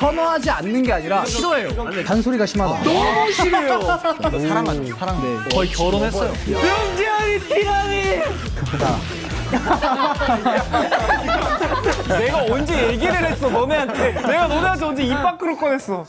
선호하지 않는 게 아니라 싫어해요. 잔소리가 심하다. 너무 싫어요. 사랑하죠. 사랑. 네. 거의 결혼했어요. 명지현이 티라니. 내가 언제 얘기를 했어 너네한테. 내가 너네한테 언제 입 밖으로 꺼냈어.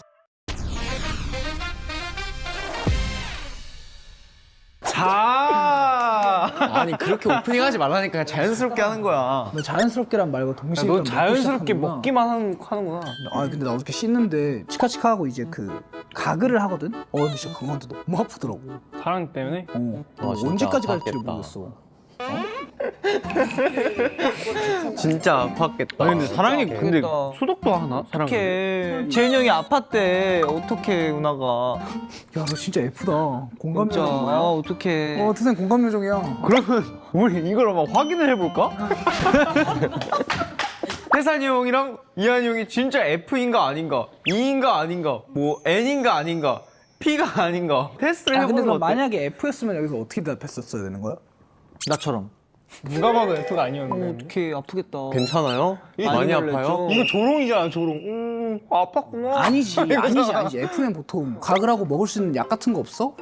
자. 아니 그렇게 오프닝하지 말라니까 그냥 자연스럽게 하는 거야. 너 자연스럽게란 말고 동시에 너 일단 자연스럽게 먹고 시작하는구나. 먹기만 하는구나. 아 근데 나 어저께 씻는데 치카치카하고 이제 그 가글을 하거든? 근데 진짜 그거 한테 너무 아프더라고. 사랑 때문에? 진짜 언제까지 갈지 모르겠어. 진짜 아팠겠다. 아니 근데 사랑이 근데 소독도 하나? 어떡해. 재현이 형이 아팠대. 어떡해, 은하가. 야 너 진짜 F다. 공감 진짜. 요정. 아, 어떡해. 태생 공감 요정이야. 그러면 우리 이걸 한번 확인을 해볼까? 태산이 형이랑 이한이 형이 진짜 F인가 아닌가, E인가 아닌가, 뭐 N인가 아닌가, P가 아닌가 테스트를 아 근데 해보는 거 그럼 어때? 만약에 F였으면 여기서 어떻게 대답했었어야 되는 거야? 나처럼. 누가 봐도 F가 아니었는데. 어떡해, 아프겠다. 괜찮아요? 많이 아파요? 이거 조롱이잖아 조롱. 아팠구나. 아니지. F면 보통 가글하고 먹을 수 있는 약 같은 거 없어?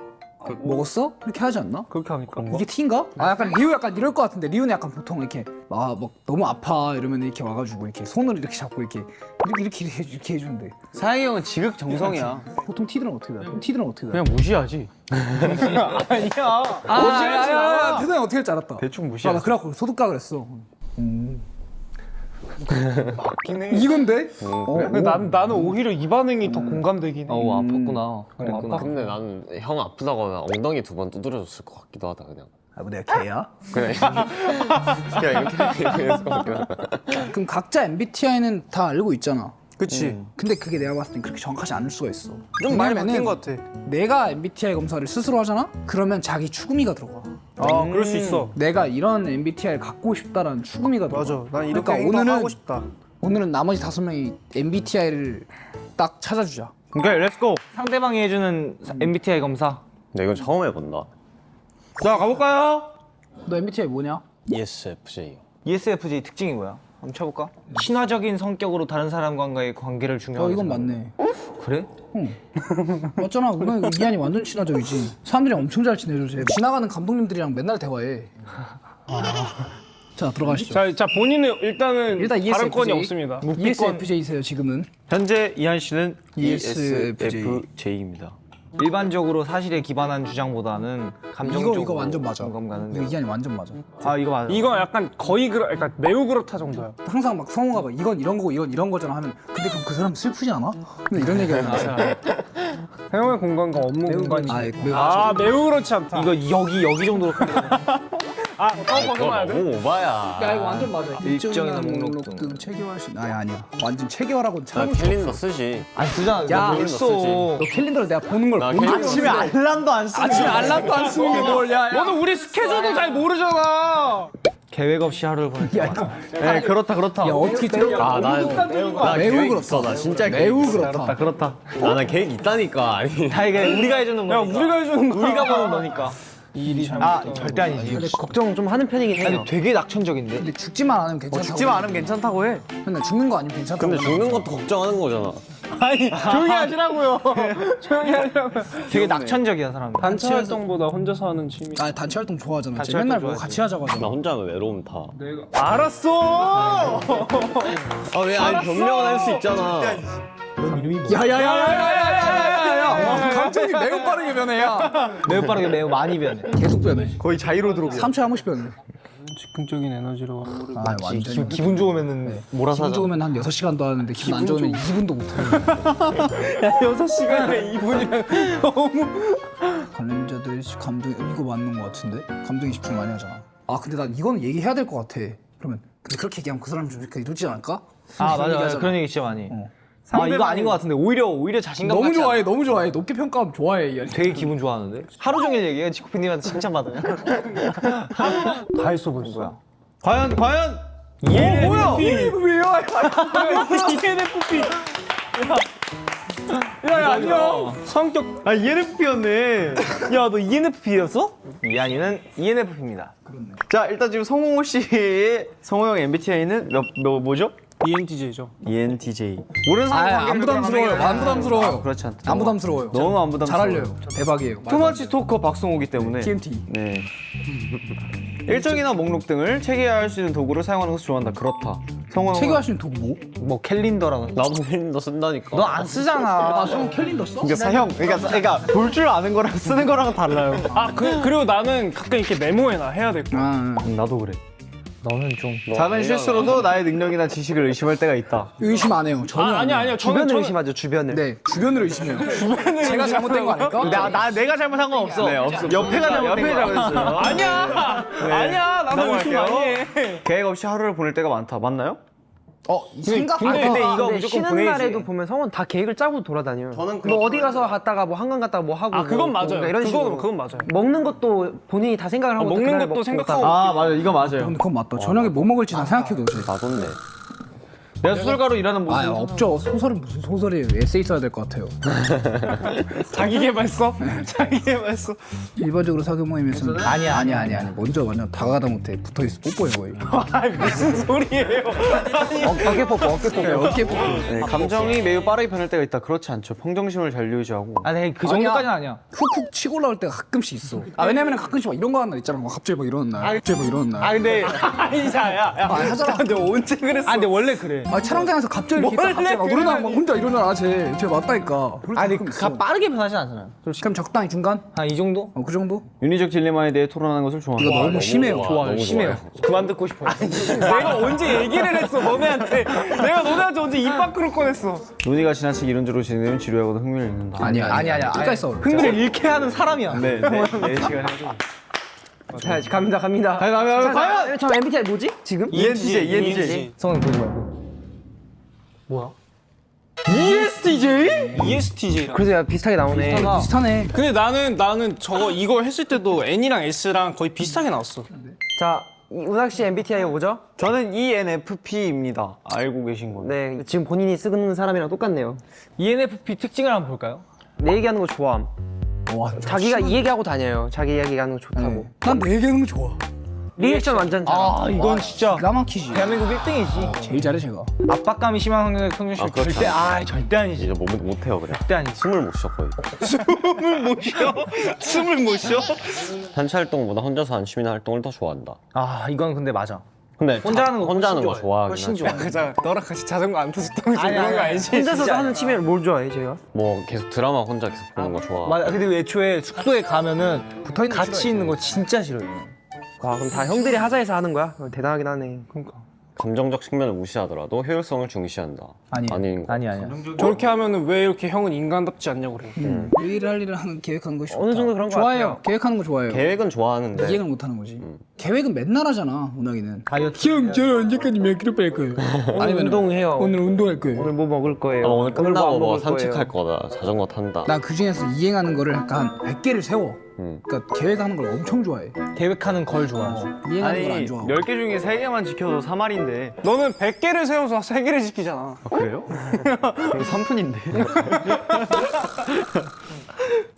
먹었어? 이렇게 하지 않나? 그렇게 하니까. 이게 T인가? 아 약간 리우 약간 이럴 것 같은데 리우는 약간 보통 이렇게 막 너무 아파 이러면 이렇게 와가지고 이렇게 손으로 이렇게 잡고 이렇게 해주는데 사양이 형은 지극정성이야. 보통 T들은 어떻게 돼? T들은 어떻게 돼? 그냥 무시하지. 아니야. 아, 대단히 어떻게 할 줄 알았다. 대충 아, 나 그래갖고 소독각을 했어. 맞긴 해. 이건데? 근데 나는 오히려 이 반응이 더 공감되긴 해. 아팠구나. 그랬구나. 근데 나는 형 아프다고 하면 엉덩이 2번 두드려줬을 것 같기도 하다 그냥. 아, 뭐 내가 개야? 그냥 이렇게 해서 그냥. 그럼 각자 MBTI는 다 알고 있잖아. 그치. 근데 그게 내가 봤을 땐 그렇게 정확하지 않을 수가 있어. 좀 많이 왜냐면은 바뀐 것 같아. 내가 MBTI 검사를 스스로 하잖아? 그러면 자기 추구미가 들어가. 아 그럴 수 있어. 내가 이런 MBTI를 갖고 싶다라는 추구미가 들어가. 맞아. 난 이렇게 그러니까 행동하고 싶다. 오늘은 나머지 5명이 MBTI를 딱 찾아주자. 오케이, 렛츠고. 상대방이 해주는 MBTI 검사. 근데 이건 처음 해본다. 자 가볼까요? 너 MBTI 뭐냐? ESFJ. ESFJ 특징이 뭐야? 한번 쳐볼까? 친화적인 성격으로 다른 사람과의 관계를 중요하게 이건 생각한다. 맞네. 그래? 맞잖아. 오늘 이한이 완전 친화적이지. 사람들이랑 엄청 잘 지내줘. 쟤. 지나가는 감독님들이랑 맨날 대화해. 자 들어가시죠. 자 본인은 일단은 일단 발언권이 ESFJ. 없습니다. ESFJ세요 지금은. 현재 이한 씨는 ESFJ. ESFJ입니다. 일반적으로 사실에 기반한 주장보다는 감정적으로 이거 완전 맞아. 공감 가는 이거 이한이 완전 맞아. 아 이거 맞아. 이건 약간 거의 약간 매우 그렇다 정도야. 항상 막 성우가 막 이건 이런 거고 이건 이런 거잖아 하면 근데 그럼 그 사람 슬프지 않아? 근데 이런 얘기 하는 거야. 형의 공간과 업무 공간이. 매우 매우 그렇지 않다. 이거 여기 정도로 크게 벗어나야 돼? 너무 오바야. 야 이거 완전 맞아. 일정이나 목록 목록 등 체계화할 수 있는. 아니야. 완전 체계화라고 나 찾아볼 수 캘린더 쓰지. 아니 쓰잖아. 야, 너 벌써. 벌써 너 캘린더를 내가 보는 걸 나 본 적이 캘린더 없는데. 알람도 안 쓰는 아침에 알람도 안 쓰는 게 뭘? 야. 너는 우리 스케줄도 잘 모르잖아. 계획 없이 하루를 보냈다. 네, 그렇다. 야 어떻게 나 매우 계획 그렇다. 있어. 나 진짜 매우 계획 있어. 그렇다. 그렇다. 나는 계획 있다니까. 아니. 다 이게 우리가 해주는 야 거니까. 우리가 해주는 거. 우리가 보는 거니까. 일이 잘못. 아 절대 아니지. 걱정 좀 하는 편이긴 해요. 근데 되게 낙천적인데. 근데 죽지만 않으면 괜찮다고. 죽지만 않으면 괜찮다고 해. 맨날 죽는 거 아니면 괜찮다고. 근데 죽는 것도 걱정하는 거잖아. 아니 조용히 하시라고요. 조용히 하시라고요. 되게 낙천적이야 사람들. 단체 활동보다 혼자서 하는 취미. 아 단체 활동 좋아하잖아. 단체 쟤 맨날 활동 뭐 좋아하지. 같이 하자고 나 하잖아. 혼자 하면 외로움 타. 알았어. 아 왜? 아니 변명은 할 수 있잖아. 야야야야야야야야야. 감정이 매우 빠르게 변해. 야. 매우 빠르게 매우 많이 변해. 계속 변해. 거의 자이로 들어오고. 3초에 한 번씩 변해. 즉흥적인 에너지로. 아 완전. 기분 좋으면은 몰아서 기분 하잖아. 좋으면 한 6시간도 하는데 기분 안 좋으면 2분도 못 해. 6시간에 2분이면 너무. 관련자들의 감정 이거 맞는 거 같은데? 감정이 집중 많이 하잖아. 아 근데 난 이거는 얘기해야 될 것 같아. 그러면 근데 그렇게 얘기하면 그 사람 좀 이렇게 이러지 않을까? 아 그런 맞아 얘기하잖아. 그런 얘기 진짜 많이. 아 이거 아닌 것 같은데 오히려 자신감 너무 같지 좋아해, 않아? 너무 좋아해. 높게 평가하면 좋아해. 이 되게 기분 좋아하는데 하루 종일 얘기해 지코피님한테 칭찬받아요. 다 했어 벌써. 과연 뭐야? ENFP야. ENFP. 야 안녕. 성격. 아 ENFP였네. 야 너 ENFP였어? 이한이는 ENFP입니다. 자 일단 지금 성호 씨의 성호 형 MBTI는 뭐죠? ENTJ죠. ENTJ. 모르는 사람 아, 안 부담스러워요. 안 부담스러워요. 그렇지 않다. 안 부담스러워요. 너무 안 부담스러워요. 잘 알려요. 대박이에요. 투머치 토커 박성호기 때문에. TMT. 네. 일정이나 목록 등을 체계화할 수 있는 도구를 사용하는 것을 좋아한다. 그렇다. 성호 형은 체계하시는 도구 뭐? 뭐 캘린더라는. 나도 캘린더 쓴다니까. 너 안 쓰잖아. 아, 형 캘린더 써? 그러니까 볼 줄 아는 거랑 쓰는 거랑 달라요. 그리고 나는 가끔 이렇게 메모해놔 해야 될 거. 아, 나도 그래. 너는 좀. 작은 실수로도 나의 능력이나 지식을 의심할 때가 있다. 의심 안 해요. 전혀. 안 해요. 아니요. 주변을 의심하죠, 주변을. 네, 주변을 의심해요. 제가 잘못된 거 아닐까? 내가 잘못한 건 없어. 네, 없어. 옆에가 잘못했어요. 아니야. 아니야. 나도 의심 넘어갈게요. 많이 해. 계획 없이 하루를 보낼 때가 많다. 맞나요? 생각보다. 근데 이거 이거 무조건 쉬는 보내야지. 날에도 보면 성원 다 계획을 짜고 돌아다녀요. 뭐 어디 가서 갔다가 뭐 한강 갔다가 뭐 하고. 그건 뭐 맞아요. 이런 식으로. 그건 맞아요. 먹는 것도 본인이 다 생각을 하고 먹는 그날 것도 먹고 생각하고. 아, 맞아요. 이거 맞아요. 근데 그건 맞다. 저녁에 뭐 먹을지 다 생각해도 돼. 나돈네. 내가 수술가로 일하는 모습. 아, 없죠. 소설은 무슨 소설이에요. 에세이 써야 될 것 같아요. 자기계발서? 자기계발서. 일반적으로 사교 모임에서는 아니야. 먼저 완전 다가가다 못해 붙어 있어 뽀뽀해 거의. 무슨 소리예요? 어깨 뽀뽀. 어깨 뽀뽀. 네, 감정이 매우 빠르게 변할 때가 있다. 그렇지 않죠. 평정심을 잘 유지하고. 아니 그 정도까지는 아니야. 훅훅 치고 올라올 때가 가끔씩 있어. 아, 왜냐면 가끔씩 막 이런 거 하는 날 있잖아. 막 갑자기 막 이러는 날. 갑자기 막 이러는 날. 근데 아니야. 야. 하잖아. 근데 언제 그랬어? 근데 원래 그래. 아, 촬영장에서 갑자기 이렇게 있다가 갑자기 막 노래나 막 혼자 이러잖아. 쟤 맞다니까. 아니 가끔 그 있어. 빠르게 변하진 않잖아요. 그럼 적당히 중간? 한 이 정도? 그 정도? 윤리적 딜레마에 대해 토론하는 것을 좋아한다. 이거 너무 심해요. 너무 심해요. 그만 듣고 싶어요. 내가 언제 얘기를 했어 너네한테. 내가 너네한테 언제 입 밖으로 꺼냈어. 논의가 지나치게 이론적으로 진행되면 지루하고도 흥미를 잃는다. 아니야. 끝까지 써. 흥미를 잃게 하는 사람이야. 네, 시간 해줘. 자, 갑니다. 과연 자, 저 MBTI 뭐지? 지금? ENTJ. 성은 보지 말고. ESTJ랑. 그래서 야, 비슷하게 나오네. 비슷하네. 근데 나는 저거 이거 했을 때도 N이랑 S랑 거의 비슷하게 나왔어. 자, 운학 씨 MBTI가 뭐죠? 저는 ENFP입니다. 알고 계신 건데. 네, 지금 본인이 쓰는 사람이랑 똑같네요. ENFP 특징을 한번 볼까요? 내 얘기하는 거 좋아함. 와, 자기가 이 얘기하고 다녀요. 자기 이야기하는 거 좋다고. 난내 얘기하는 거 좋아. 리액션 완전 잘함. 아 이건 진짜 기가 막히지. 대한민국 1등이지. 제일 잘해 제가. 압박감이 심한 환경에 평균 그렇지 절대 절대 아니지. 이제 못해요 그래. 절대 아니지. 숨을 못 쉬어 거의. 숨을 못 쉬어? 단체 활동보다 혼자서 하는 취미나 활동을 더 좋아한다. 아 이건 근데 맞아. 근데 혼자 하는 거 혼자 하는 거 훨씬 좋아하긴 훨씬 하지. 좋아. 그자 너랑 같이 자전거 안 타줬다고 아니, 그런 거 아니, 알지? 혼자서 하는 취미를 뭘 좋아해, 제가? 뭐 계속 드라마 혼자 계속 보는 거 좋아. 맞아. 근데 애초에 숙소에 가면은 붙어있는 거 같이 있는 거 진짜 싫어요. 와, 그럼 다 형들이 하자해서 하는 거야? 대단하긴 하네. 감정적 측면을 무시하더라도 효율성을 중시한다. 아니에요. 아닌 거. 아니야. 저렇게 하면은 왜 이렇게 형은 인간답지 않냐고 그래. 일을 할 일을 하는 계획하는 거 좋다. 어느 정도 그런 거 좋아해요. 같아요. 계획하는 거 좋아해요. 계획은 좋아하는데 이해를 못 하는 거지. 계획은 맨날 하잖아, 운학이는. 다이어트. 형, 저는 언제까지 몇 킬로 뺄 거예요? 오늘 운동해요. 오늘 운동할 거예요. 오늘 뭐 먹을 거예요. 오늘 뭐 끝나고 안 뭐 먹을 산책할 거예요. 거다. 자전거 탄다. 나 그 중에서 이행하는 거를 약간 한 100개를 세워. 그러니까 계획하는 걸 엄청 좋아해. 계획하는 걸 좋아하지. 이행하는 걸 아니, 안 좋아하고. 10개 중에 3개만 지켜도 3알인데. 너는 100개를 세워서 3개를 지키잖아. 그래요? 그럼 3분인데.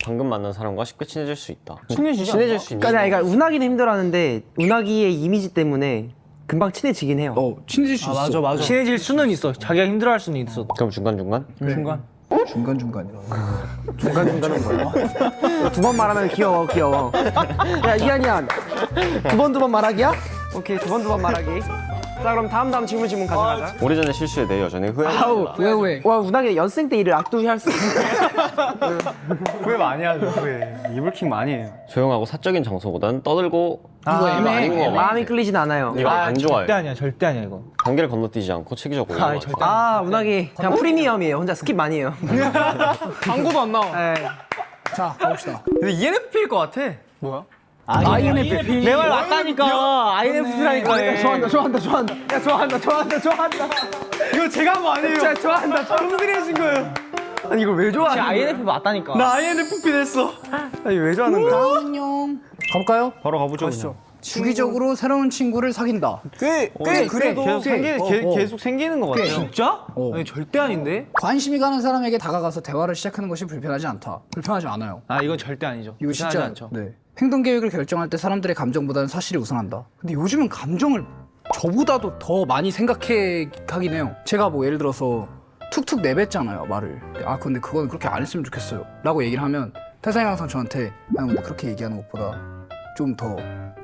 방금 만난 사람과 쉽게 친해질 수 있다. 친해지지 친해질 수 있는. 그러니까 운하기는 힘들어하는데 운하기의 이미지 때문에 금방 친해지긴 해요. 친해질 수 있어. 맞아. 친해질 수는 있어. 자기가 힘들어할 수는 있어. 그럼 중간. 중간. 중간중간이라. 중간중간은 뭐야? 두 번 말하면 귀여워. 야, 이한이야. 두 번 말하기야? 오케이, 두 번 말하기. 자, 그럼 다음 질문 가져가자. 오래전의 실수에 대해 여전히 후회한다. 왜? 와, 운하기 연습생 때 일을 악두시할 수 있어. 후회 많이 하죠, 후회. 이불킥 많이 해요. 조용하고 사적인 장소보다는 떠들고 이거 애매해. 아닌 거 같아. 마음이 끌리진 않아요. 이거 안 좋아해. 절대 아니야 이거. 단계를 건너뛰지 않고 체계적으로 아, 올라가자. 절대. 아, 운하기 그냥 프리미엄이에요. 혼자 스킵 많이 해요. 광고도 안 나와. 네. 자, 가봅시다. 근데 ENFP일 것 같아. 뭐야? INFP. 내 말 맞다니까. INFP라니까. 좋아한다. 야, 좋아한다. 이거 제가 한 거 아니에요. 야, 좋아한다. 형들이 해준 거예요. 아니, 이걸 왜 좋아하는 거야? INFP 맞다니까. 나 INFP 됐어. 아니, 왜 좋아하는 거야? 안녕. 가볼까요? 바로 가보죠. 주기적으로 새로운 친구를 사귄다. 그래도 계속 생기는 것 같아요. 진짜? 아니 절대 아닌데? 관심이 가는 사람에게 다가가서 대화를 시작하는 것이 불편하지 않다. 불편하지 않아요. 아 이건 절대 아니죠. 이거 불편하지 진짜 않죠. 네. 행동 계획을 결정할 때 사람들의 감정보다는 사실이 우선한다. 근데 요즘은 감정을 저보다도 더 많이 생각하긴 해요. 제가 뭐 예를 들어서 툭툭 내뱉잖아요, 말을. 아 근데 그건 그렇게 안 했으면 좋겠어요 라고 얘기를 하면 태상이 항상 저한테 아니 근데 그렇게 얘기하는 것보다 좀 더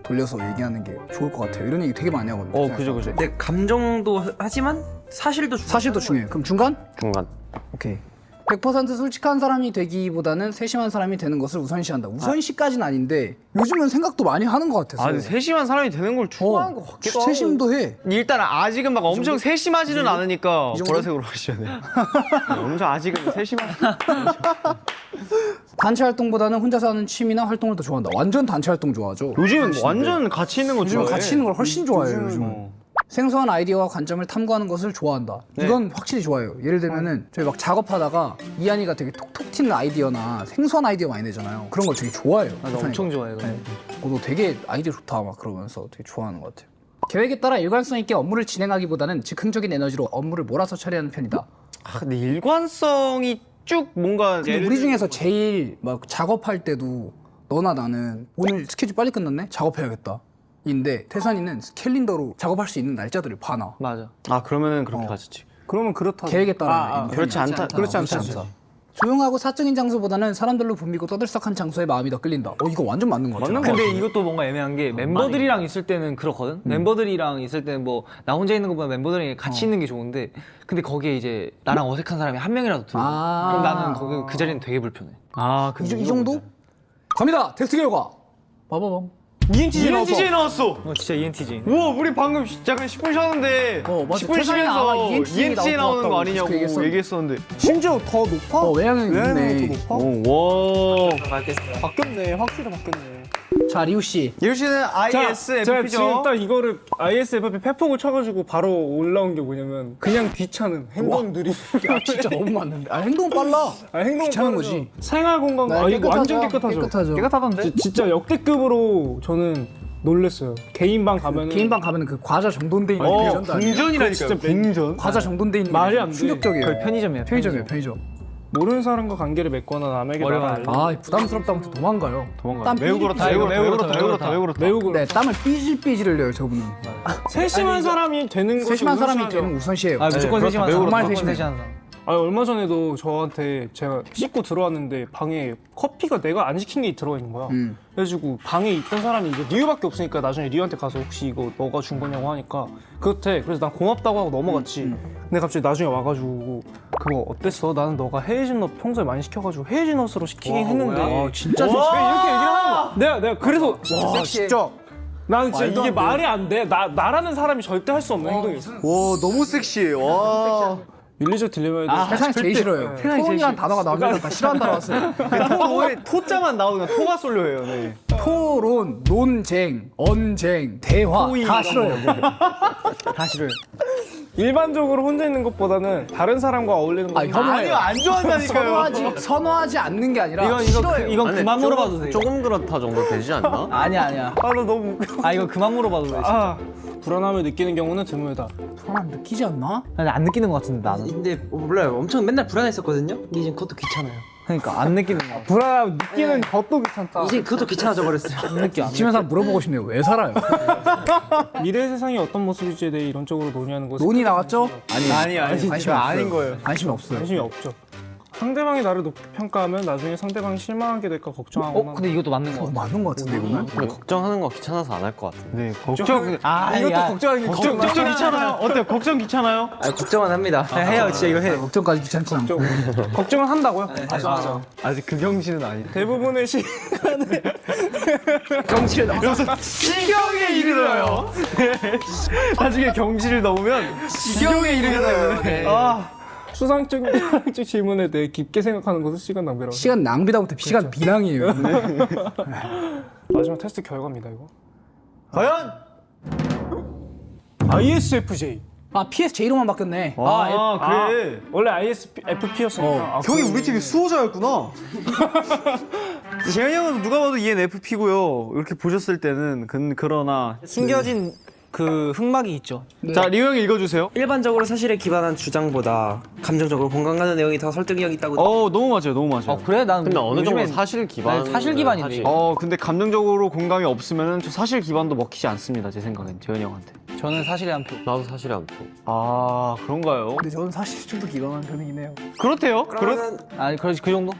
돌려서 얘기하는 게 좋을 것 같아요 이런 얘기 되게 많이 하거든요. 그죠. 내 감정도 하지만 사실도 사실도 중요해요. 그럼 중간? 중간. 오케이. 100% 솔직한 사람이 되기보다는 세심한 사람이 되는 것을 우선시한다. 우선시까지는 아닌데 요즘은 생각도 많이 하는 것 같아서. 아, 근데 세심한 사람이 되는 걸 추구하는 것 같기도 하고. 세심도 해. 일단 아직은 막 엄청 세심하지는 않으니까 이 정도? 보라색으로 하셔야 돼요. 엄청 아직은 세심한. 단체 활동보다는 혼자서 하는 취미나 활동을 더 좋아한다. 완전 단체 활동 좋아하죠. 요즘은 완전 같이 있는 거 요즘 좋아해. 같이 있는 걸 훨씬 좋아해요. 요즘. 어. 생소한 아이디어와 관점을 탐구하는 것을 좋아한다. 이건 확실히 좋아요. 예를 들면은 저희 막 작업하다가 이한이가 되게 톡톡 튀는 아이디어나 생소한 아이디어 많이 내잖아요. 그런 걸 되게 좋아해요. 나 엄청 좋아해. 그거. 너 되게 아이디어 좋다 막 그러면서 되게 좋아하는 것 같아요. 계획에 따라 일관성 있게 업무를 진행하기보다는 즉흥적인 에너지로 업무를 몰아서 처리하는 편이다. 아, 근데 일관성이 쭉 뭔가 근데 예를 우리 들면- 중에서 제일 막 작업할 때도 너나 나는 오늘 스케줄 빨리 끝났네? 작업해야겠다. 인데 태산이는 캘린더로 작업할 수 있는 날짜들을 봐놔. 맞아. 아, 그러면은 그렇게 가졌지. 그러면 그렇다. 계획에 따라 있는 그렇지 편이야. 않다. 그렇지 않다. 조용하고 사적인 장소보다는 사람들로 붐비고 떠들썩한 장소에 마음이 더 끌린다. 이거 완전 맞는 것 같아. 근데 이것도 뭔가 애매한 게 멤버들이랑 있을 때는 그렇거든. 멤버들이랑 있을 때는 뭐 나 혼자 있는 것보다 멤버들이랑 같이 있는 게 좋은데 근데 거기에 이제 나랑 어색한 사람이 한 명이라도 들어. 아. 그럼 나는 거기 그 자리는 되게 불편해. 아, 이 정도? 갑니다. 테스트 결과. 봐봐봐. ENTJ 나왔어. 진짜 ENTJ. 우와, 우리 방금 잠깐 10분 쉬었는데 맞아. 10분 태산이 아마 쉬면서 ENTJ ENTJ 나올 것 나오는 거 같다고 아니냐고 계속 얘기했었는데. 심지어 더 높아? 외향형이 외향형이 있네. 더 높아? 오, 와. 바뀌었네. 확실히 바뀌었네. 자, 리우 씨. 예우 씨는 제가 ISFP죠. 지금 딱 이거를 ISFP 패폭을 쳐가지고 바로 올라온 게 뭐냐면 그냥 귀찮은 행동 느리. 야, 진짜 너무 맞는데. 아, 행동은 빨라. 행동 귀찮은 거지. 생활 공간 네, 이거 완전 깨끗하죠. 깨끗하던데? 진짜 역대급으로 저는 놀랬어요. 개인방 가면은 개인방 가면은 그 과자 정돈돼 있는 대전도 아니에요. 궁전이라니까요. 진짜 궁전. 과자 정돈돼 있는 말이 게 안 돼. 충격적이에요. 거의 편의점이야. 편의점이에요, 편의점. 모르는 사람과 관계를 맺거나 남에게 어려워요. 말을 부담스럽다부터 도망가요. 땀 매우 그렇다. 삐질삐질 매우 그렇다. 매우 그렇다. 매우 네, 땀을 삐질삐질 흘려요, 저분은. 세심한 사람이 되는 것이 세심한 사람이 우선시하죠. 되는 우선시해요. 아 무조건 세심한 사람. 정말 무조건 세심해. 세심한 사람. 아니 얼마 전에도 저한테 제가 씻고 들어왔는데 방에 커피가 내가 안 시킨 게 들어가 있는 거야. 그래가지고 방에 있던 사람이 이제 리우밖에 없으니까 나중에 리우한테 가서 혹시 이거 너가 준 거냐고 하니까 그렇대. 그래서 난 고맙다고 하고 넘어갔지. 근데 갑자기 나중에 와가지고 그거 어땠어? 나는 너가 헤이즐넛 평소에 많이 시켜가지고 헤이즐넛으로 시키긴 했는데 진짜 왜 섹시해. 이렇게 얘기를 하는 거야? 내가 그래서 와, 진짜. 나는 진짜 이게 말이 안 돼. 나라는 사람이 절대 할 수 없는 행동이야. 와, 너무 섹시해. 와. 윤리적 딜레마에 세상에 제일 싫어요. 토론이란 단어가 나오면 다 싫어한다고 하세요. 토자만 나오면 토가 솔로 해요. 네. 토론, 논쟁, 언쟁, 대화 다 싫어요. 다 싫어요. 일반적으로 혼자 있는 것보다는 다른 사람과 어울리는 거. 혐오해요. 안 좋아한다니까요. 선호하지 않는 게 아니라 싫어요. 이건 그만 물어봐도 돼. 조금 그렇다 정도 되지 않나? 아니야. 나 너무 웃겨. 아 이거 그만 물어봐도 돼. 불안함을 느끼는 경우는 드물다. 불안 느끼지 않나? 아니, 안 느끼는 것 같은데 나는. 근데 몰라요. 엄청 맨날 불안했었거든요. 근데 이제 그것도 귀찮아요. 그러니까 안 느끼는 거. 불안함 느끼는 것도 귀찮다. 이제 그것도 귀찮아져 버렸어요. 안 느껴. 집에 사람 물어보고 싶네요. 왜 살아요? 미래 세상이 어떤 모습일지에 대해 이론적으로 논의하는 것은 논의 나왔죠? 아니, 관심이 없어요. 아닌 거예요. 관심이 없어요. 관심이 없죠. 상대방이 나를 높이 평가하면 나중에 상대방이 실망하게 될까 걱정하거나. 근데 이것도 맞는 거 같아. 맞는 것 같은데 이거는? 근데 걱정하는 거 귀찮아서 안 할 것 같은데. 네, 걱정. 이것도 걱정 귀찮아요. 어때요? 걱정 귀찮아요? 아, 걱정은 합니다. 해요, 진짜 이거 해. 걱정까지 귀찮지 않고. 걱정은 한다고요? 아직 그 경지는 아니다. 대부분의 지경에 이르러요. 나중에 경지를 넘으면 지경에 이르게 되면. 아. 추상적 질문에 대해 깊게 생각하는 것은 시간 낭비라고. 시간 낭비다 못해 시간 비낭이에요. 마지막 테스트 결과입니다 이거. 과연? ISFJ. 아 PSJ로만 바뀌었네. 그래. 원래 ISFP였으니까. 형이 우리 팀의 수호자였구나. 재현이 형은 누가 봐도 ENFP고요. 이렇게 보셨을 때는 그러나 숨겨진 그 흑막이 있죠. 자, 리우 형이 읽어주세요. 일반적으로 사실에 기반한 주장보다 감정적으로 공감 가는 내용이 더 설득력 있다고. 너무 맞아요. 너무 맞아요. 그래? 난 근데 어느 정도 요즘엔 사실 기반. 사실 기반인데. 근데 감정적으로 공감이 없으면은 저 사실 기반도 먹히지 않습니다. 제 생각엔 재현이 형한테. 저는 사실에 한 표. 나도 사실에 안 표. 아 그런가요? 근데 저는 사실 좀 더 기방한 편이긴 해요. 그렇대요. 그러면 아니 그 정도?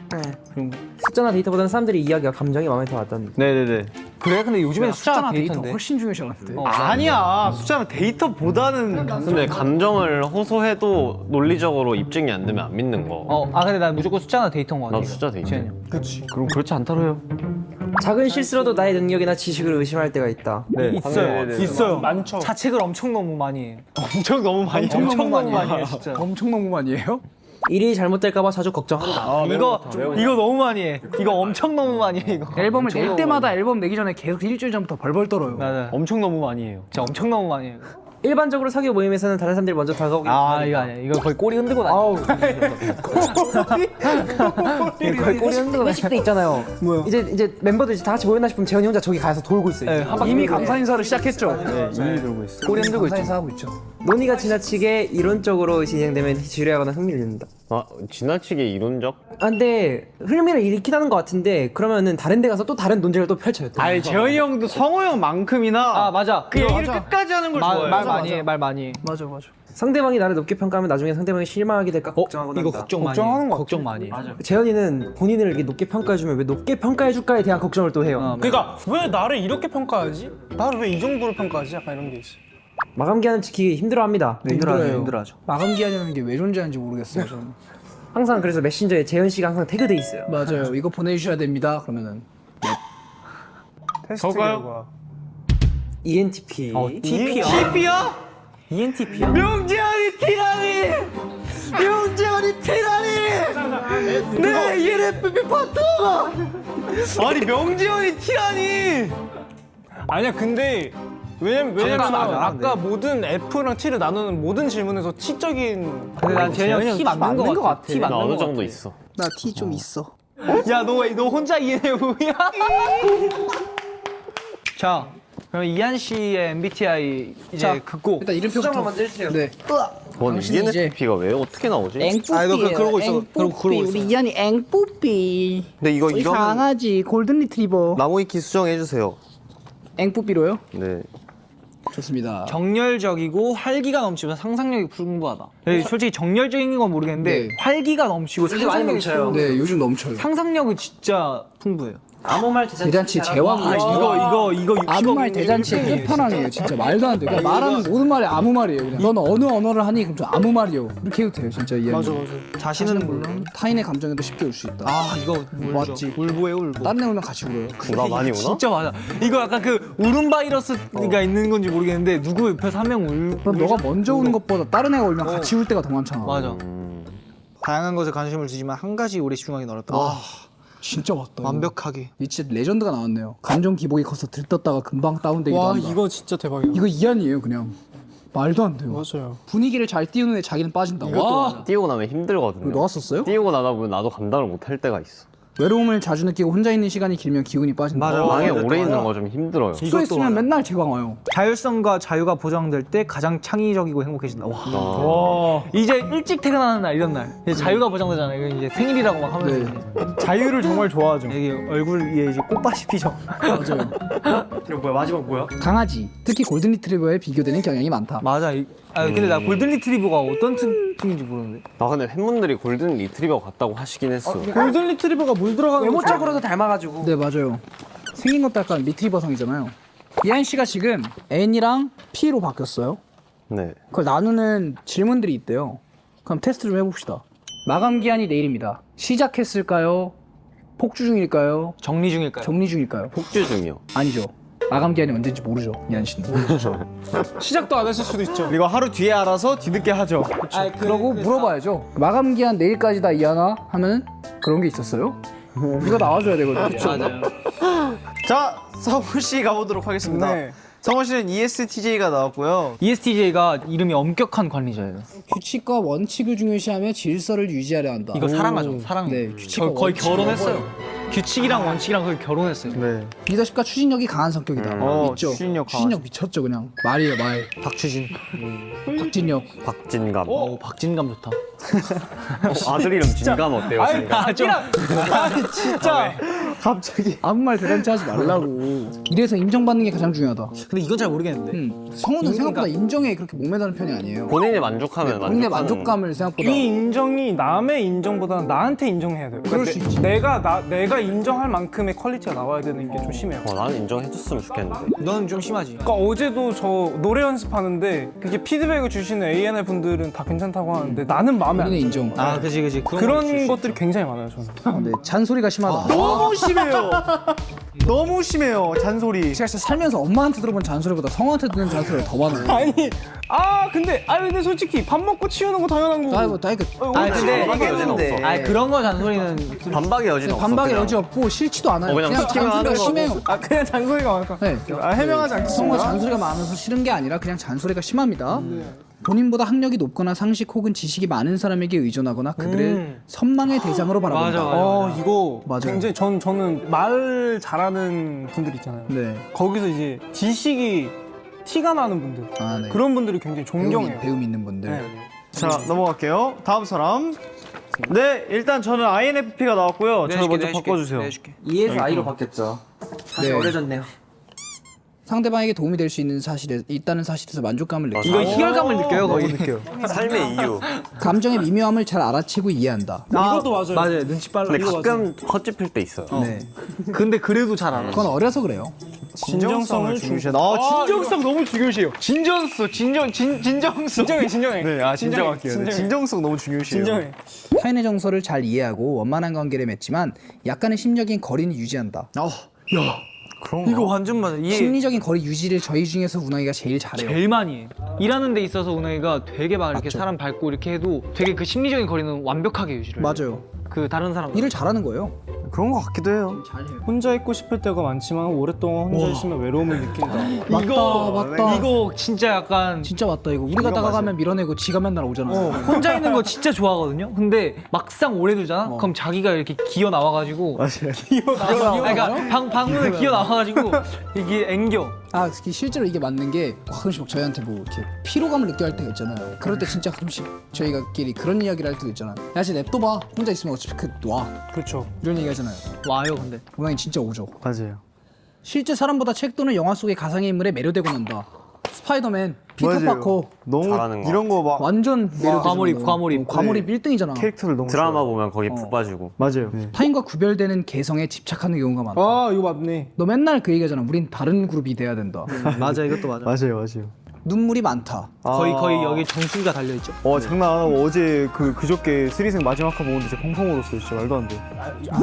숫자나 데이터보다는 사람들이 이야기가 감정이 마음에 더 왔다는. 네네네. 그래 근데 요즘엔 숫자나 숫자나 데이터 데이터인데. 훨씬 중요시하는데. 아니야. 숫자는 데이터보다는 근데 감정을 호소해도 논리적으로 입증이 안 되면 안 믿는 거. 근데 난 무조건 숫자나 데이터인 거 같아. 나도 숫자 데이터. 지현이 형. 그럼 그렇지 않다로요. 작은 실수로도 나의 능력이나 지식을 의심할 때가 있다. 네. 있어요. 많죠. 자책을 엄청 너무 많이 해. 엄청 너무 많이. 엄청 너무 많이 해 진짜. 엄청 너무 많이 해요? 일이 잘못될까봐 자주 걱정한다. 이거 너무 많이 해. 이거 엄청 너무 많이 해 이거. 앨범을 낼 때마다 앨범 내기 전에 계속 일주일 전부터 벌벌 떨어요. 맞아. 엄청 너무 많이 해요. 진짜 엄청 너무 많이 해. 일반적으로 사귀어 모임에서는 다른 사람들이 먼저 다가오기 이거 아니야. 이거 거의 꼬리 흔들고 다녀. 거의 꼬리 흔들고 회식 때 있잖아요. 뭐요? 이제 멤버들 이제 다 같이 모였나 싶으면 재현이 혼자 저기 가서 돌고 있어요. 네, 한 바퀴 이미 돌고. 감사 인사를 시작했죠. 이미 들고 있어. 꼬리 흔들고 감사 인사하고 있죠. 논의가 지나치게 이론적으로 진행되면 지루하거나 흥미를 잃는다. 아 지나치게 이론적? 근데 흥미를 잃긴 하는 것 같은데 그러면은 다른 데 가서 또 다른 논쟁을 또 펼쳐요. 또. 아니 재현이 형도 성호 형만큼이나 맞아. 그 얘기를 끝까지 하는 걸 좋아해요. 말 많이 해. 말 많이 해. 맞아 맞아. 상대방이 나를 높게 평가하면 나중에 상대방이 실망하게 될까 걱정하거나 이거 한다. 걱정 많이 해. 걱정 많이 해. 재현이는 본인을 이렇게 높게 평가해주면 왜 높게 평가해줄까에 대한 걱정을 또 해요. 그러니까 왜 나를 이렇게 평가하지? 나를 왜 이 정도로 평가하지? 약간 이런 게 있어. 마감 기한을 지키기 힘들어합니다. 힘들어하죠. 마감 기한이라는 게 왜 존재하는지 모르겠어요. 저는. 항상 그래서 메신저에 재현 씨가 항상 태그돼 있어요. 맞아요. 이거 보내주셔야 됩니다. 그러면은 테스트 저거요? 결과. ENTP. TP야? ENTP야? 명재현이 티라니! 명재현이 티라니! 내 ENFP 파트너가! 아니 명재현이 티라니! 아니야 근데 왜냐면 맞아, 아까 모든 F랑 T를 나누는 모든 질문에서 T적인 근데 난 재현이 형 T 맞는 거 같아. T 나 맞는 어느 거 정도 같아. 있어. 나 T 좀 있어. 야 너 혼자 ENFP야? 자, 그럼 이한 씨의 MBTI 이제 자, 긋고 일단 이름표부터 먼저 해주세요. 네. 뭔 당신이 이제 ENFP가 왜 어떻게 나오지? 앵뿌삐. 그러고 있어. 그러고 있어. 우리 이한이 앵뿌삐. 근데 이거 우리 강아지 골든 리트리버. 나무위키 수정해 주세요. 앵뿌삐로요? 네. 좋습니다. 정열적이고 활기가 넘치고 상상력이 풍부하다. 솔직히 정열적인 건 모르겠는데 네. 활기가 넘치고 많이 상상력이 넘쳐요. 네, 요즘 넘쳐요. 상상력은 진짜 풍부해요. 아무 말 대잔치 제왕. 이거 아무 말 대잔치의 끝판왕이에요. 진짜 말도 안 돼. 그냥 말하는 모든 말이 아무 말이에요. 그냥. 너는 어느 언어를 하니 그럼 좀 아무 말이요. 이렇게 해도 돼요, 진짜 이해는. 맞아. 자신은 물론 타인의 감정에도 쉽게 울 수 있다. 이거 맞지. 울보에 울보. 다른 애랑 같이 울어요. 나 많이 오나? 진짜 맞아. 이거 약간 그 울음 바이러스가 있는 건지 모르겠는데 누구 옆에서 한 명 그럼 너가 먼저 우는 것보다 다른 애가 울면 같이 울 때가 더 많잖아. 맞아. 다양한 것에 관심을 두지만 한 가지 오래 집중하기는 어렵다. 진짜 맞다. 완벽하게. 이 진짜 레전드가 나왔네요. 감정 기복이 커서 들떴다가 금방 다운되기도 와 한다. 이거 진짜 대박이야. 이거 이한이에요, 그냥. 말도 안 돼요. 맞아요. 분위기를 잘 띄우는 애 자기는 빠진다. 와. 띄우고 나면 힘들거든요. 이거 너가 썼어요? 띄우고 나다 보면 나도 감당을 못 할 때가 있어. 외로움을 자주 느끼고 혼자 있는 시간이 길면 기운이 빠진다. 방에 오래 있는 거 좀 힘들어요. 숙소에 있으면 맨날 제방 와요. 자율성과 자유가 보장될 때 가장 창의적이고 행복해진다. 와. 이제 일찍 퇴근하는 날 이런 날 이제 자유가 보장되잖아요. 이거 이제 생일이라고 막 하면서 자유를 정말 좋아하죠. 이게 얼굴 위에 이제 꽃밭이 피죠. 맞아요. 이거 뭐야 마지막 뭐야? 강아지, 특히 골든 리트리버에 비교되는 경향이 많다. 맞아. 근데 나 골든 리트리버가 어떤 특징인지 모르는데. 나 근데 팬분들이 골든 리트리버 같다고 하시긴 했어. 골든 리트리버가 물 들어가는 거 외모적으로도 닮아가지고. 네, 맞아요. 생긴 것도 약간 리트리버성이잖아요. 이한 씨가 지금 N이랑 P로 바뀌었어요. 네. 그걸 나누는 질문들이 있대요. 그럼 테스트 좀 해봅시다. 마감 기한이 내일입니다. 시작했을까요? 폭주 중일까요? 정리 중일까요? 정리 중일까요? 폭주 중이요. 아니죠. 마감 기한이 언제인지 모르죠, 이한 씨는. 시작도 안 했을 수도 있죠. 이거 하루 뒤에 알아서 뒤늦게 하죠. 그러고 물어봐야죠. 마감 기한 내일까지다 이하나 하면은 그런 게 있었어요? 이거 나와줘야 되거든요. 맞아요. 자 성호 씨 가보도록 하겠습니다. 네. 성호 씨는 ESTJ가 나왔고요. ESTJ가 이름이 엄격한 관리자예요. 규칙과 원칙을 중요시하며 질서를 유지하려 한다. 이거 사랑하죠. 사랑. 네, 규칙과 거의 원칙을 결혼했어요. 규칙이랑 원칙이랑 거의 결혼했어요. 네. 리더십과 추진력이 강한 성격이다. 있죠. 추진력 추진력 미쳤죠, 그냥. 말이에요, 말. 박추진. 박진력. 박진감. 박진감 좋다. 아들 이름 진감 어때요, 진감? 아니 진짜 갑자기. 아무 말 대잔치 하지 말라고. 이래서 인정받는 게 가장 중요하다. 근데 이건 잘 모르겠는데. 성우는 생각보다 인정에 그렇게 목매다는 편이 아니에요. 본인이 만족하면 본인의 만족하는 만족감을 생각보다 이 인정이 남의 인정보다는 나한테 인정해야 돼요. 그럴 수 있지. 내가 인정할 만큼의 퀄리티가 나와야 되는 게 좀 심해요. 나는 인정해줬으면 좋겠는데. 너는 좀 심하지. 그러니까 어제도 저 노래 연습하는데 그게 피드백을 주시는 A&R 분들은 다 괜찮다고 하는데 나는 마음에 안 본인의 들어. 인정. 아, 그지. 그런 것들이 굉장히 많아요, 저는. 근데 잔소리가 심하다. 너무 심해요. 너무 심해요. 잔소리. 제가 진짜 살면서 엄마한테 들어본 잔소리보다 성우한테 듣는 잔소리가 더 많아요. 근데 솔직히 밥 먹고 치우는 거 당연한 거고. 아이고, 나이가 근데 반박의 여지는 없어. 아니 그런 거 잔소리는 반박의 여지는 없어. 반박의 그냥. 여지 없고 싫지도 않아요. 그냥 그냥 시키면 하는 잔소리가 거고. 심해요. 그냥 잔소리가 많다. 네. 해명하지 않겠습니다. 성우가 잔소리가 많아서 싫은 게 아니라 그냥 잔소리가 심합니다. 본인보다 학력이 높거나 상식 혹은 지식이 많은 사람에게 의존하거나 그들을 선망의 대상으로 바라본다. 맞아. 이거 맞아요. 굉장히 저는 말 잘하는 분들 있잖아요. 네. 거기서 이제 지식이 티가 나는 분들. 아, 네. 그런 분들이 굉장히 존경해요. 배움 있는 분들. 네. 자, 넘어갈게요. 다음 사람. 네, 일단 저는 INFP가 나왔고요. 저를 먼저 바꿔주세요. E에서 I로 바뀌었죠. 다시 네. 어려졌네요. 상대방에게 도움이 될 수 있다는 사실에서 만족감을 느끼고 이거 희열감을 느껴요, 거의. 느껴요. 삶의 이유. 감정의 미묘함을 잘 알아채고 이해한다. 이것도 맞아요. 맞아요. 눈치 빨라. 근데 가끔 헛짚힐 때 있어요. 네. 근데 그래도 잘 알아. 그건 어려서 그래요. 진정성을 중요시해. 진정성 너무 중요시해요. 진정성. 진정해. 네, 진정할게요. 진정해. 진정성 너무 중요시해요. 진정해. 타인의 정서를 잘 이해하고 원만한 관계를 맺지만 약간의 심적인 거리는 유지한다. 이거 완전 맞아. 이게 심리적인 거리 유지를 저희 중에서 운항이가 제일 잘해요. 제일 많이 해. 일하는 데 있어서 운영이가 되게 막 이렇게 사람 밟고 이렇게 해도 되게 그 심리적인 거리는 완벽하게 유지를 해요. 맞아요. 그 다른 사람 일을 잘하는 거예요. 그런 것 같기도 해요. 혼자 있고 싶을 때가 많지만 오랫동안 혼자 있으면 외로움을 느낀다. 맞다. 이거 진짜 약간 진짜 맞다 이거. 우리가 다가가면 밀어내고 지가 맨날 오잖아. 혼자 있는 거 진짜 좋아하거든요. 근데 막상 오래 두잖아. 그럼 자기가 이렇게 기어 나와가지고 그러니까 방문을 기어 나와가지고 이게 앵겨. 아 실제로 이게 맞는 게 가끔씩 막 저희한테 뭐 이렇게 피로감을 느껴할 때가 있잖아요. 그럴 때 진짜 가끔씩 저희가끼리 그런 이야기를 할 때도 있잖아요. 야 진짜 냅둬봐. 혼자 있으면 어차피 와. 그렇죠. 이런 얘기 하잖아요. 와요 근데. 운항이 진짜 오죠. 맞아요. 실제 사람보다 책 또는 영화 속의 가상의 인물에 매료되고 난다. 스파이더맨, 피터 맞아요. 파커 너무 잘하는 거. 이런 거 막 완전 매료되잖아. 과몰입. 과몰입 1등이잖아. 캐릭터를 너무 드라마 좋아해요. 보면 거기 푹 빠지고. 맞아요. 타인과 구별되는 개성에 집착하는 경우가 많다. 이거 맞네. 너 맨날 그 얘기하잖아. 우린 다른 그룹이 돼야 된다. 맞아 이것도 맞아. 맞아요. 눈물이 많다. 거의 여기 정수가 달려 있죠. 장난 안 하고 어제 그저께 스리생 마지막 화 보는데 진짜 펑펑 울었어요. 진짜 말도 안 돼.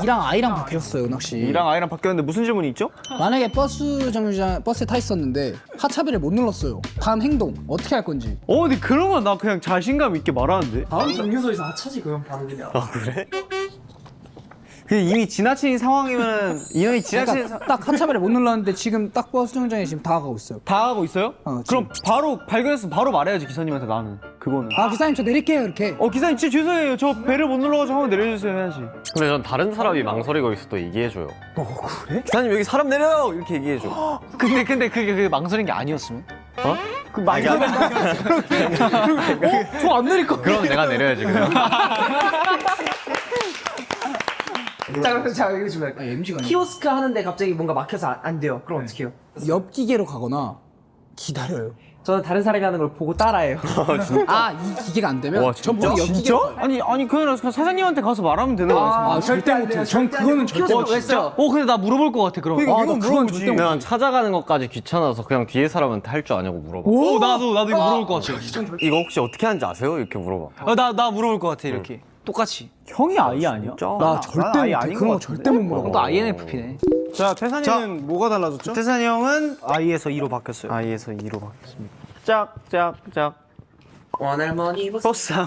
이랑 아이랑 바뀌었어요, 은학 씨. 이랑 아이랑 바뀌었는데 무슨 질문이 있죠? 만약에 버스에 타 있었는데 하차비를 못 눌렀어요. 다음 행동 어떻게 할 건지. 근데 그런 건 나 그냥 자신감 있게 말하는데. 다음 정류소에서 하차지 그럼 바로 그냥. 그 이미 지나친 상황이면 이미 지나친 그러니까 딱 하차비를 못 눌렀는데 지금 딱 버스 정류장에 지금 다가가고 있어요. 다 하고 있어요? 지금. 그럼 바로 발견해서 바로 말해야지 기사님한테 나는 그거는. 아 기사님 저 내릴게요 이렇게. 기사님 진짜 죄송해요. 저 배를 못 눌러가지고 한번 내려주세요 해야지. 근데 전 다른 사람이 망설이고 있어도 얘기해줘요. 그래? 기사님 여기 사람 내려요! 이렇게 얘기해줘. 근데 그게 망설인 게 아니었으면? 그 말도 저 안 내릴 거. 그럼 내가 내려야지 그냥. 자 그럼 자 이거 좀 할게요. MG가 키오스크 하는데 갑자기 뭔가 막혀서 안 돼요. 그럼 어떻게 해요? 옆 기계로 가거나 기다려요. 저는 다른 사람이 하는 걸 보고 따라해요. 이 기계가 안 되면 와, 전 보고 옆 기계로 가요. 아니 그냥 사장님한테 가서 말하면 되는 거예요. 절대 못해요. 전 그거는 절대 키오스크 못해요. 왜 써? 근데 나 물어볼 것 같아 그럼. 나 그건 절대 못해요. 그냥 찾아가는 것까지 귀찮아서 그냥 뒤에 사람한테 할 줄 아냐고 물어봐. 나도 이거 물어볼 것 같아. 이거 혹시 어떻게 하는지 아세요? 이렇게 물어봐. 나 물어볼 것 같아 이렇게. 똑같이. 형이 아이 아니야? 나 절대 아예 못해. 아닌 그런 거 것 절대 못 물어봐. 또 INFP네. 자, 태산이는 뭐가 달라졌죠? 태산이 형은 I에서 E로 바뀌었어요. I에서 E로 바뀌었습니다. 짝짝짝 원할머니 버스상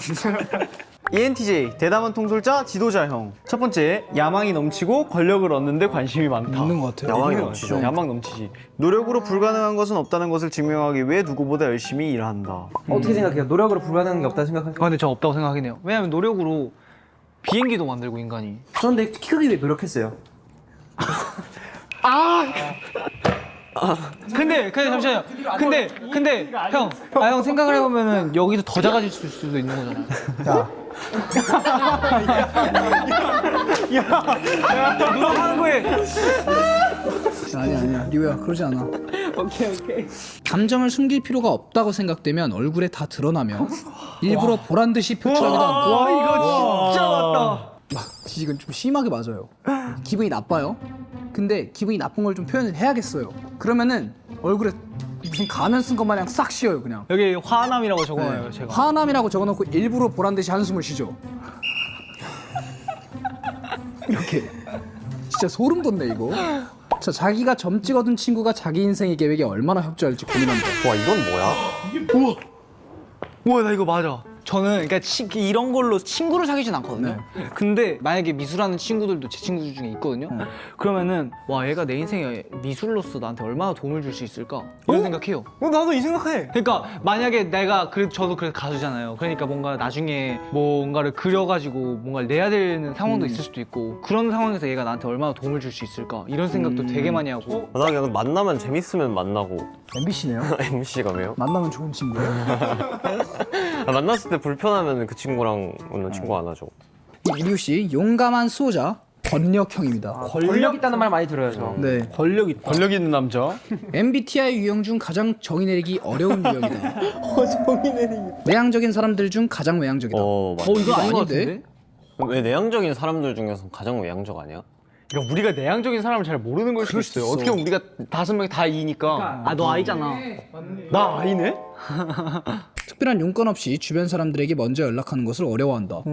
ENTJ 대담한 통솔자 지도자 형. 첫 번째 야망이 넘치고 권력을 얻는데 관심이 많다. 있는 것 같아요. 야망이 있는 것 넘치죠. 같아요. 야망 넘치지. 노력으로 불가능한 것은 없다는 것을 증명하기 위해 누구보다 열심히 일한다. 어떻게 생각해요? 노력으로 불가능한 게 없다 생각하세요? 근데 저 없다고 생각하긴 해요. 왜냐면 노력으로 비행기도 만들고 인간이. 그런데 키 크기 위해 노력했어요. 근데 잠시만요. 근데 형 생각을 해보면은 여기서 더 작아질 수도 있는 거잖아요. 노력하는 거에 아니야 리우야 그러지 않아. 오케이. 감정을 숨길 필요가 없다고 생각되면 얼굴에 다 드러나며 일부러 보란 듯이 표출하기도 한다. 와 이거 진짜 맞다. 이건 좀 심하게 맞아요. 기분이 나빠요. 근데 기분이 나쁜 걸 좀 표현을 해야겠어요. 그러면은 얼굴에 무슨 가면 쓴 것 마냥 싹 씌어요 그냥. 여기 화남이라고 적어놔요 제가. 화남이라고 적어놓고 일부러 보란 듯이 한숨을 쉬죠. 이렇게 진짜 소름 돋네 이거. 자, 자기가 점 찍어둔 친구가 자기 인생의 계획에 얼마나 협조할지 고민한다. 와 이건 뭐야? 우와 나 이거 맞아. 저는 그러니까 이런 걸로 친구를 사귀진 않거든요. 근데 만약에 미술하는 친구들도 제 친구들 중에 있거든요. 그러면은 와 얘가 내 인생에 미술로서 나한테 얼마나 도움을 줄 수 있을까 이런 생각해요. 나도 이 생각해. 그러니까 만약에 내가 저도 그래서 가수잖아요. 그러니까 뭔가 나중에 뭔가를 그려가지고 뭔가를 내야 되는 상황도 있을 수도 있고 그런 상황에서 얘가 나한테 얼마나 도움을 줄 수 있을까 이런 생각도 되게 많이 하고. 나 그냥 만나면 재밌으면 만나고 MBC네요. MC가 왜요? 만나면 좋은 친구예요. 만났을 때 불편하면 그 친구랑은 친구 안 하죠. 리우 씨 용감한 수호자 권력형입니다. 권력 있다는 말 많이 들어요, 저. 네. 권력 있다. 권력 있는 남자. MBTI 유형 중 가장 정의 내리기 어려운 유형이다. 정의 내리기. 내향적인 사람들 중 가장 외향적이다. 맞아. 이거 아닌 것 아닌데? 같은데? 왜 내향적인 사람들 중에서 가장 외향적 아니야? 그러니까 우리가 내향적인 사람을 잘 모르는 걸 수도 있어요. 어떻게 보면 우리가 5명이 다 E니까. 아 너 I잖아. 나 아니네? 특별한 용건 없이 주변 사람들에게 먼저 연락하는 것을 어려워한다.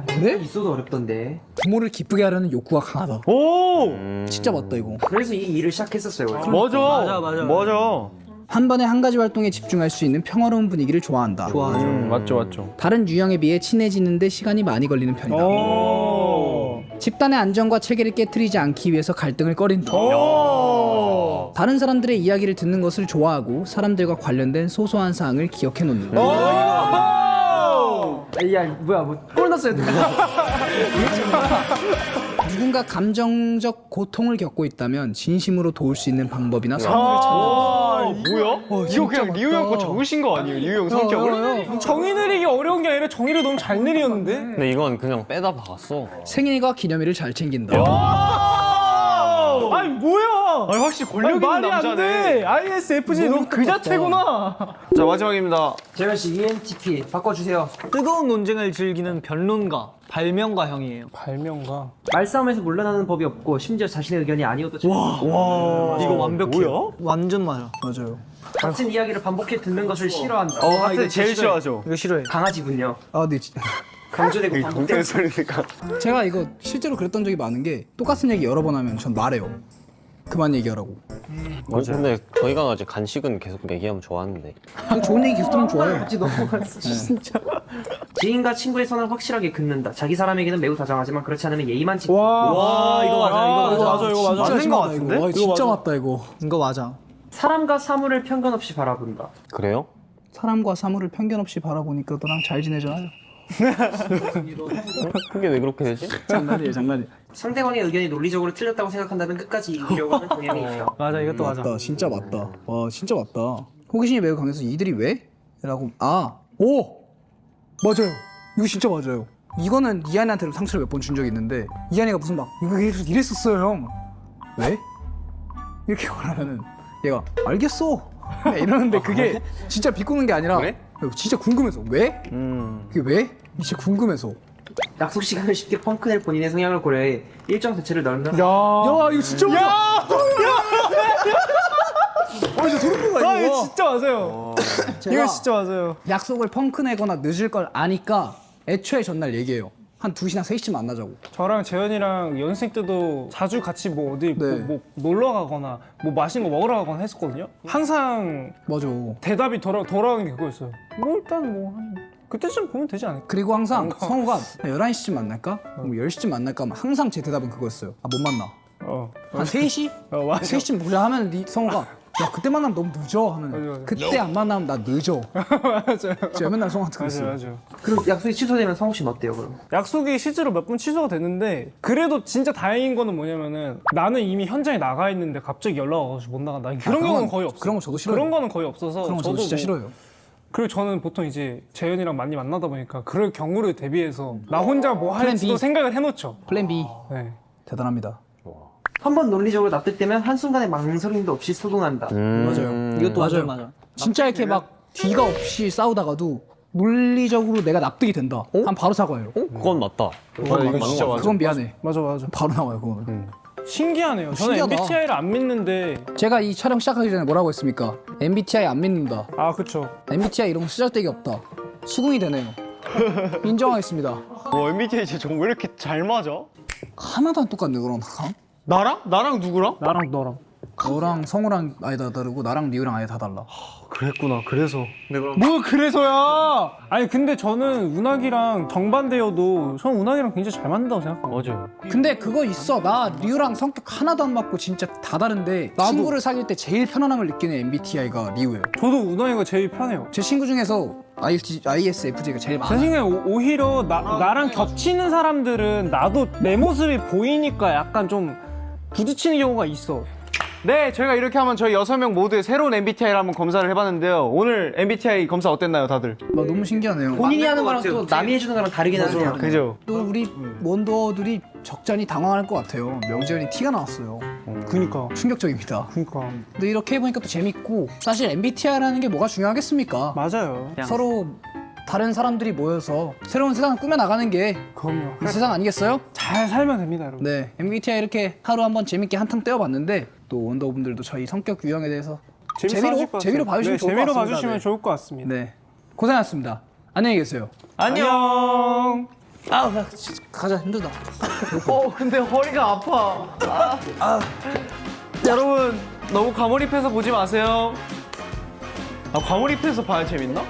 그래? 있어도 어렵던데. 부모를 기쁘게 하려는 욕구가 강하다. 오! 진짜 맞다 이거. 그래서 이 일을 시작했었어요. 원래. 맞아. 한 번에 한 가지 활동에 집중할 수 있는 평화로운 분위기를 좋아한다. 맞죠. 다른 유형에 비해 친해지는데 시간이 많이 걸리는 편이다. 집단의 안정과 체계를 깨트리지 않기 위해서 갈등을 꺼린다. 다른 사람들의 이야기를 듣는 것을 좋아하고 사람들과 관련된 소소한 사항을 기억해 놓는다. 야, 뭐야, 꼴 났어요. 누군가 감정적 고통을 겪고 있다면 진심으로 도울 수 있는 방법이나 선물을 찾는다. 뭐야? 이거 그냥 리우 형 거 적으신 거 아니에요? 리우 형 성격을? 정의 내리기 어려운 게 아니라 정의를 너무 잘 내리었는데? 근데 이건 그냥 빼다 박았어. 생일과 기념일을 잘 챙긴다. 아니 뭐야? 아니 확실히 권력 있는 말이 안 남자네. 돼. ISFJ 너 그 자체구나. 자 마지막입니다. 재현 씨, ENTP 바꿔주세요. 뜨거운 논쟁을 즐기는 변론가, 발명가형이에요. 발명가. 말싸움에서 물러나는 법이 없고 심지어 자신의 의견이 아니어도 이거 완벽해요. 완전 맞아. 맞아요. 같은 이야기를 반복해 듣는 것을 싫어한다. 하여튼 제일 싫어하죠. 이거 싫어해. 강아지군요. 아, 근데 진짜 강조되고 반복되는 소리니까. 제가 이거 실제로 그랬던 적이 많은 게 똑같은 얘기 여러 번 하면 전 말해요. 그만 얘기하라고. 근데 저희 강아지 간식은 계속 얘기하면 좋아하는데. 아니, 좋은 얘기 계속 들으면 좋아요. 지인과 친구의 선을 확실하게 긋는다. 자기 사람에게는 매우 다정하지만 그렇지 않으면 예의만 지키. 와 이거 맞아, 이거 맞아. 이거 맞아. 맞는 거 같은데? 와, 진짜 맞다 이거. 이거 맞아. 사람과 사물을 편견 없이 바라본다. 그래요? 사람과 사물을 편견 없이 바라보니까 너랑 잘 지내잖아요. 그게 왜 그렇게 되지? 장난이에요, 장난이에요. 상대방의 의견이 논리적으로 틀렸다고 생각한다면 끝까지 이기려고 하는 경향이 있어. 맞아, 이것도 맞아. 맞다, 진짜 맞다. 와, 진짜 맞다. 호기심이 매우 강해서 이들이 왜? 라고 맞아요. 이거 진짜 맞아요. 이거는 이한이한테 상처를 몇 번 준 적이 있는데 이한이가 무슨 막 이거 이랬었어요 형. 왜? 이렇게 말하면은 얘가 알겠어 이러는데 그게 진짜 비꼬는 게 아니라 그래? 진짜 궁금해서 왜? 그게 왜? 진짜 궁금해서. 약속 시간을 쉽게 펑크낼 본인의 성향을 고려해 일정 자체를 넓는. 야 이거 진짜 맞아. 진짜 소름 돋아 아 이거. 이거 진짜 맞아요. 이거 진짜 맞아요. 약속을 펑크내거나 늦을 걸 아니까 애초에 전날 얘기해요. 한 2시나 3시쯤 만나자고. 저랑 재현이랑 연습생 때도 자주 같이 뭐 어디 네. 뭐 놀러 가거나 뭐 맛있는 거 먹으러 가거나 했었거든요. 항상 맞아. 대답이 돌아오는 게 그거였어요. 뭐 일단 뭐 그때쯤 보면 되지 않을까? 그리고 항상 성우가 11시쯤 만날까? 뭐 10시쯤 만날까? 하면 항상 제 대답은 그거였어요. 아, 못 만나. 어. 한 3시? 맞아. 3시쯤 보자 하면 성우가 야, 그때 만나면 너무 늦어 하면 맞아. 그때 안 만나면 나 늦어. 맞아요. 제가 맨날 성우한테 맞아요, 그랬어요. 맞아요. 그럼 약속이 취소되면 성욱 씨는 어때요 그럼? 약속이 실제로 몇 번 취소가 됐는데 그래도 진짜 다행인 거는 뭐냐면은 나는 이미 현장에 나가 있는데 갑자기 연락 와가지고 못 나간다. 그런 경우는 거의 없어요. 그런 거 저도 싫어요. 그런 거는 거의 없어서 그런 거 저도 진짜 뭐 싫어요. 그리고 저는 보통 이제 재현이랑 많이 만나다 보니까 그럴 경우를 대비해서 나 혼자 뭐 플랜 할지도 B. 생각을 해놓죠. 플랜 B 네. 대단합니다. 한번 논리적으로 납득되면 한순간의 망설임도 없이 수긍한다. 맞아요. 이것도 맞아요. 맞아. 진짜 이렇게 막 뒤가 없이 싸우다가도 논리적으로 내가 납득이 된다. 그럼 바로 사과해요. 그건 맞다. 이거 진짜 맞아. 그건 미안해. 맞아. 바로 나와요 그거는. 신기하네요. 저는 신기하다. MBTI를 안 믿는데. 제가 이 촬영 시작하기 전에 뭐라고 했습니까? MBTI 안 믿는다. 아 그쵸. MBTI 이런 거 쓰잘데기 없다. 수긍이 되네요. 인정하겠습니다. 와 MBTI 쟤 정말 왜 이렇게 잘 맞아? 하나도 안 똑같네 그런 거. 나랑? 나랑 누구랑? 나랑 너랑. 너랑 성우랑 아예 다 다르고 나랑 리우랑 아예 다 달라. 그랬구나. 그래서. 뭐 그래서야. 아니 근데 저는 운학이랑 정반대여도 저는 운학이랑 굉장히 잘 맞는다고 생각합니다. 맞아요. 근데 그거 있어. 나 리우랑 성격 하나도 안 맞고 진짜 다 다른데 친구를 사귈 때 제일 편안함을 느끼는 MBTI가 리우예요. 저도 운학이가 제일 편해요. 제 친구 중에서 ISFJ가 제일 제 많아. 생각에 오히려 나랑 겹치는 사람들은 나도 내 모습이 보이니까 약간 좀 부딪히는 경우가 있어. 네, 저희가 이렇게 하면 저희 6명 모두의 새로운 MBTI를 한번 검사를 해봤는데요. 오늘 MBTI 검사 어땠나요, 다들? 나 너무 신기하네요. 본인이 하는 거랑 또 남이 해주는 거랑 다르긴 하네요. 그죠? 또 우리 원더들이 적잖이 당황할 것 같아요. 명재현이 티가 나왔어요. 그니까. 충격적입니다. 그니까. 근데 이렇게 해보니까 또 재밌고 사실 MBTI라는 게 뭐가 중요하겠습니까? 맞아요. 서로 다른 사람들이 모여서 새로운 세상을 꾸며나가는 게 이 그럼요. 세상 아니겠어요? 잘 살면 됩니다, 여러분. 네, MBTI 이렇게 하루 한번 재밌게 한탕 떼어봤는데 또 원더분들도 저희 성격 유형에 대해서 재미로 봐주시면 좋을 것 재미로 같습니다. 봐주시면 네. 좋을 것 같습니다. 네, 고생하셨습니다. 안녕히 계세요. 안녕. 가자, 힘들다. 근데 허리가 아파. 여러분, 너무 과몰입해서 보지 마세요. 과몰입해서 봐야 재밌나?